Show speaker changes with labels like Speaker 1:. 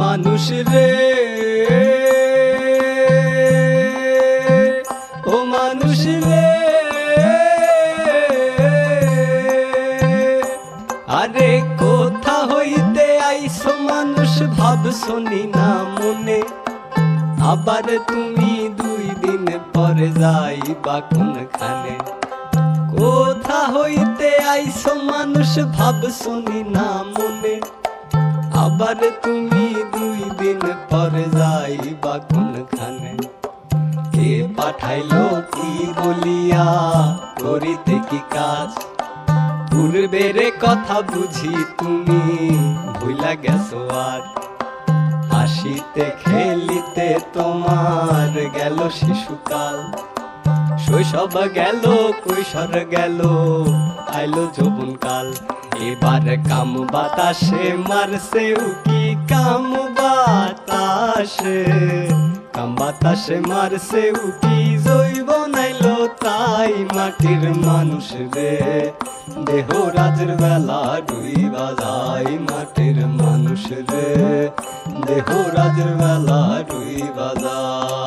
Speaker 1: মানুষ রে, ও মানুষ রে, আরে কোথা হইতে আইছো মানুষ ভাবছনি না মনে, আবার তুমি 2 দিন পরে যাইবা কোনখানে। কোথা হইতে আইছো মানুষ ভাবছনি না মনে, আবার তুমি 2 দিন পরে যাইবা কোনখানে। কে পাঠাইলো কি বলিয়া করিতে কি কাজ, পূর্বের কথা বুঝি তুমি ভুলা গেছো আজ। হাসিতে খেলিতে তোমার গেল শিশুকাল, শৈশব গেল কৈশোর গেল আইলো যৌবনকাল। এবার কাম বাতাসে মারছে উকি, কাম বাতাসে, কাম বাতাসে মারছে উকি, জৈবন আইলো তাই মাটির মানুষ রে। দেহ রাজের বেলা ডুইবা যায় মাটির মানুষ রে, দেহ রাজের বেলা ডুইবা যায়।